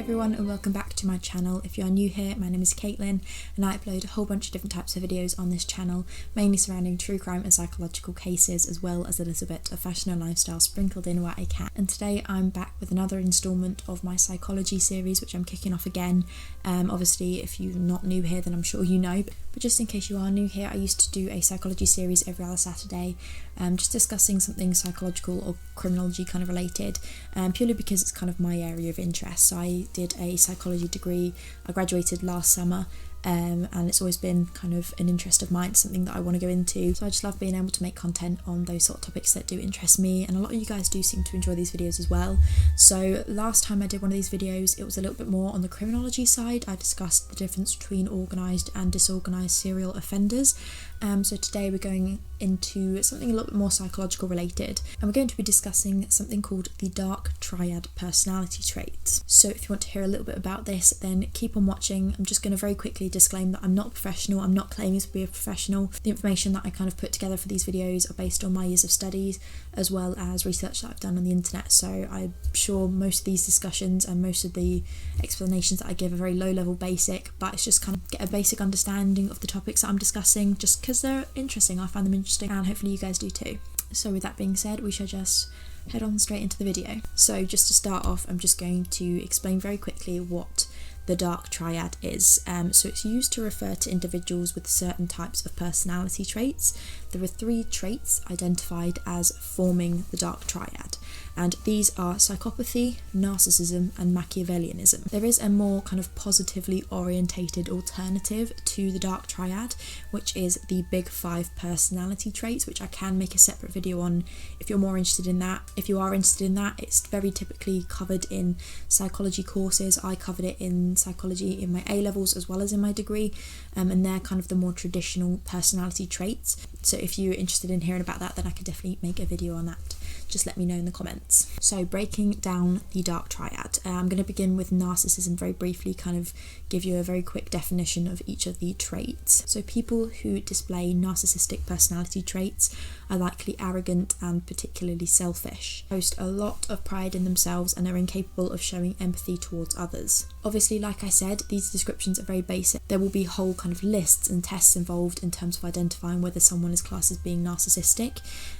everyone and welcome back to my channel. If you are new here, my name is Caitlin and I upload a whole bunch of different types of videos on this channel, mainly surrounding true crime and psychological cases, as well as a little bit of fashion and lifestyle sprinkled in where I can. And today I'm back with another instalment of my psychology series, which I'm kicking off again. Obviously if you're not new here then I'm sure you know, but just in case you are new here, I used to do a psychology series every other Saturday, just discussing something psychological or criminology kind of related, purely because it's kind of my area of interest. So I did a psychology degree, I graduated last summer, and it's always been kind of an interest of mine, something that I want to go into. So I just love being able to make content on those sort of topics that do interest me, and a lot of you guys do seem to enjoy these videos as well. So last time I did one of these videos, it was a little bit more on the criminology side. I discussed the difference between organised and disorganised serial offenders. So today we're going into something a little bit more psychological related, and we're going to be discussing something called the dark triad personality traits. So if you want to hear a little bit about this, then keep on watching. I'm just going to very quickly disclaim that I'm not a professional, I'm not claiming to be a professional. The information that I kind of put together for these videos are based on my years of studies as well as research that I've done on the internet, so I'm sure most of these discussions and most of the explanations that I give are very low level basic, but it's just kind of get a basic understanding of the topics that I'm discussing, just because they're interesting. I find them interesting and hopefully you guys do too. So with that being said, we shall just head on straight into the video. So just to start off, I'm just going to explain very quickly what the dark triad is. So it's used to refer to individuals with certain types of personality traits. There are 3 traits identified as forming the dark triad, and these are psychopathy, narcissism and Machiavellianism. There is a more kind of positively orientated alternative to the dark triad, which is the big 5 personality traits, which I can make a separate video on if you're more interested in that. If you are interested in that, it's very typically covered in psychology courses. I covered it in psychology in my A-levels as well as in my degree, and they're kind of the more traditional personality traits. So if you're interested in hearing about that, then I could definitely make a video on that. Just let me know in the comments. So breaking down the dark triad, I'm going to begin with narcissism very briefly, kind of give you a very quick definition of each of the traits. So people who display narcissistic personality traits are likely arrogant and particularly selfish, boast a lot of pride in themselves and are incapable of showing empathy towards others. Obviously, like I said, these descriptions are very basic. There will be whole kind of lists and tests involved in terms of identifying whether someone is classed as being narcissistic.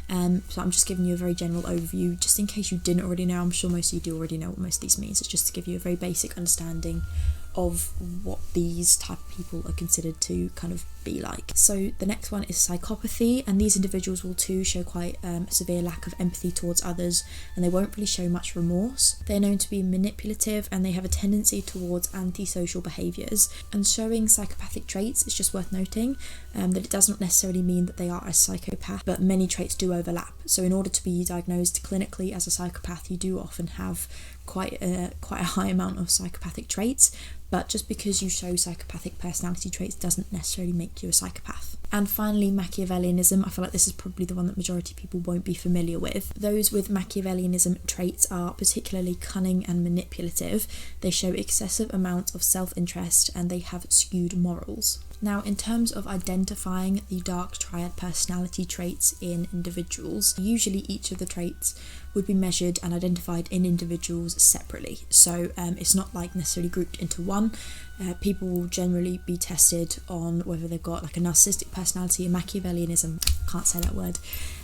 So I'm just giving you a very general overview, just in case you didn't already know. I'm sure most of you do already know what most of these means. It's just to give you a very basic understanding of what these type of people are considered to kind of be like. So the next one is psychopathy, and these individuals will too show quite a severe lack of empathy towards others, and they won't really show much remorse. They're known to be manipulative and they have a tendency towards antisocial behaviours. And showing psychopathic traits, it's just worth noting that it does not necessarily mean that they are a psychopath, but many traits do overlap. So in order to be diagnosed clinically as a psychopath, you do often have quite a high amount of psychopathic traits, but just because you show psychopathic personality traits doesn't necessarily make you a psychopath. And finally, Machiavellianism. I feel like this is probably the one that majority of people won't be familiar with. Those with Machiavellianism traits are particularly cunning and manipulative. They show excessive amounts of self-interest and they have skewed morals. Now, in terms of identifying the dark triad personality traits in individuals, usually each of the traits would be measured and identified in individuals separately. So it's not like necessarily grouped into one. People will generally be tested on whether they've got like a narcissistic personality, a Machiavellianism, can't say that word,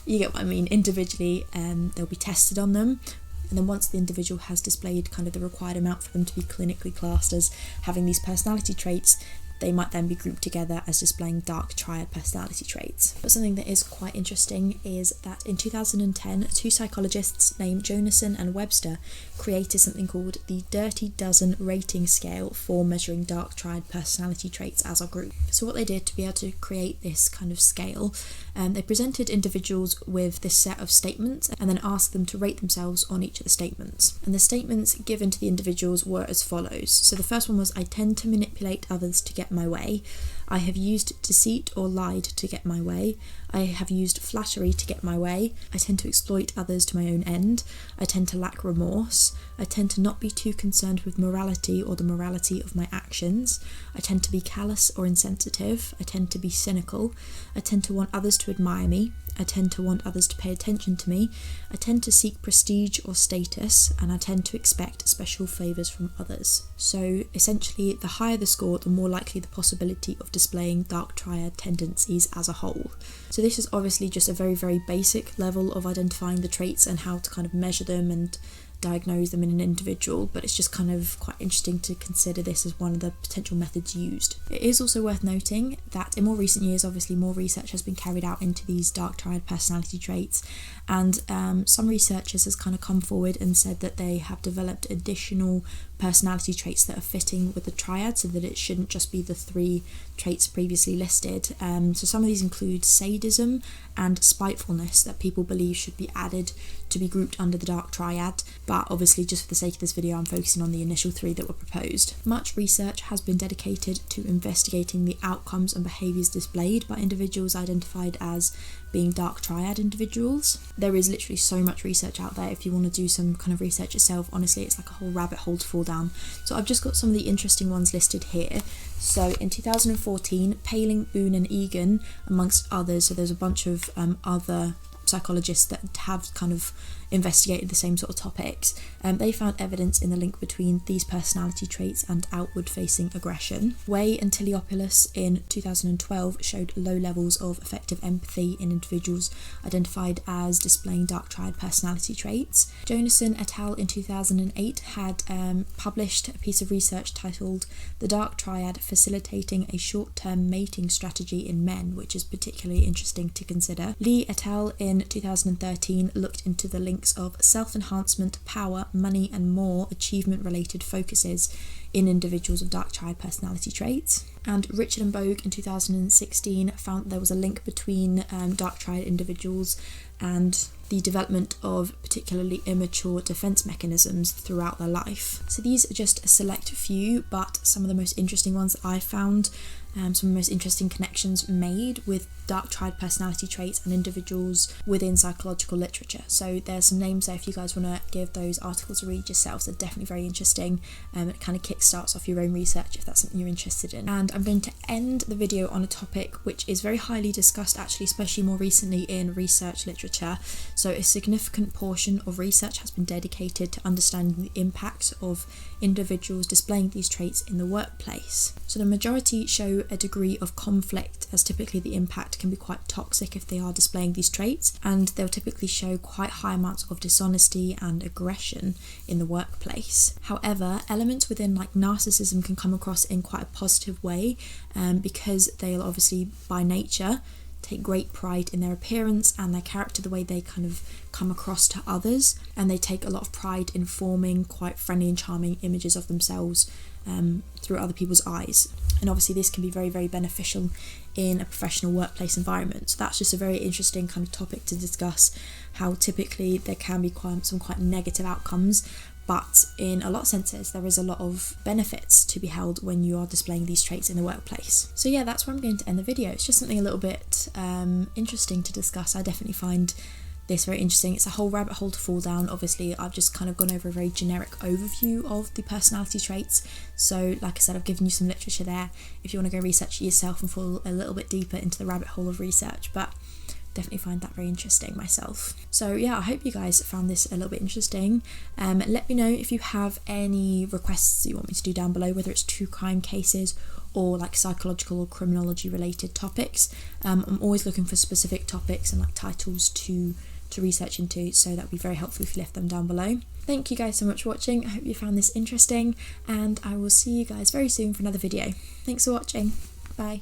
you get what I mean. Individually, they'll be tested on them. And then once the individual has displayed kind of the required amount for them to be clinically classed as having these personality traits, they might then be grouped together as displaying dark triad personality traits. But something that is quite interesting is that in 2010, 2 psychologists named Jonason and Webster created something called the Dirty Dozen rating scale for measuring dark triad personality traits as a group. So what they did to be able to create this kind of scale, they presented individuals with this set of statements and then asked them to rate themselves on each of the statements. And the statements given to the individuals were as follows. So the first one was, I tend to manipulate others to get my way. I have used deceit or lied to get my way. I have used flattery to get my way. I tend to exploit others to my own end. I tend to lack remorse. I tend to not be too concerned with morality or the morality of my actions. I tend to be callous or insensitive. I tend to be cynical. I tend to want others to admire me. I tend to want others to pay attention to me, I tend to seek prestige or status, and I tend to expect special favours from others. So essentially, the higher the score, the more likely the possibility of displaying dark triad tendencies as a whole. So this is obviously just a very, very basic level of identifying the traits and how to kind of measure them and diagnose them in an individual, but it's just kind of quite interesting to consider this as one of the potential methods used. It is also worth noting that in more recent years, obviously more research has been carried out into these dark triad personality traits, and some researchers has kind of come forward and said that they have developed additional personality traits that are fitting with the triad, so that it shouldn't just be the 3 traits previously listed. So some of these include sadism and spitefulness that people believe should be added to be grouped under the dark triad, but obviously just for the sake of this video I'm focusing on the initial 3 that were proposed. Much research has been dedicated to investigating the outcomes and behaviours displayed by individuals identified as being dark triad individuals. There is literally so much research out there. If you want to do some kind of research yourself, honestly it's like a whole rabbit hole to fall down. So I've just got some of the interesting ones listed here. So in 2014, Paling, Boone and Egan, amongst others, so there's a bunch of other psychologists that have kind of investigated the same sort of topics, they found evidence in the link between these personality traits and outward facing aggression. Way and Tiliopoulos in 2012 showed low levels of effective empathy in individuals identified as displaying dark triad personality traits. Jonason et al. In 2008 had published a piece of research titled "The Dark Triad Facilitating a Short-Term Mating Strategy in Men," which is particularly interesting to consider. Lee et al. In 2013 looked into the links of self-enhancement, power, money and more achievement-related focuses in individuals of dark triad personality traits. And Richard and Bogue in 2016 found there was a link between dark triad individuals and the development of particularly immature defence mechanisms throughout their life. So these are just a select few, but some of the most interesting ones that I found, some of the most interesting connections made with dark triad personality traits and individuals within psychological literature. So there's some names there if you guys want to give those articles a read yourselves. They're definitely very interesting. It kind of kickstarts off your own research if that's something you're interested in. And I'm going to end the video on a topic which is very highly discussed actually, especially more recently in research literature. So a significant portion of research has been dedicated to understanding the impacts of individuals displaying these traits in the workplace. So the majority show a degree of conflict, as typically the impact can be quite toxic if they are displaying these traits, and they'll typically show quite high amounts of dishonesty and aggression in the workplace. However, elements within like narcissism can come across in quite a positive way, because they'll obviously by nature take great pride in their appearance and their character, the way they kind of come across to others, and they take a lot of pride in forming quite friendly and charming images of themselves through other people's eyes. And obviously this can be very, very beneficial in a professional workplace environment. So that's just a very interesting kind of topic to discuss, how typically there can be some quite negative outcomes, but in a lot of senses there is a lot of benefits to be held when you are displaying these traits in the workplace. So yeah, that's where I'm going to end the video. It's just something a little bit interesting to discuss. I definitely find this very interesting. It's a whole rabbit hole to fall down. Obviously I've just kind of gone over a very generic overview of the personality traits, so like I said, I've given you some literature there if you want to go research it yourself and fall a little bit deeper into the rabbit hole of research, but definitely find that very interesting myself. So yeah, I hope you guys found this a little bit interesting. Let me know if you have any requests that you want me to do down below, whether it's true crime cases or like psychological or criminology related topics. I'm always looking for specific topics and like titles to research into, so that would be very helpful if you left them down below. Thank you guys so much for watching. I hope you found this interesting, and I will see you guys very soon for another video. Thanks for watching. Bye.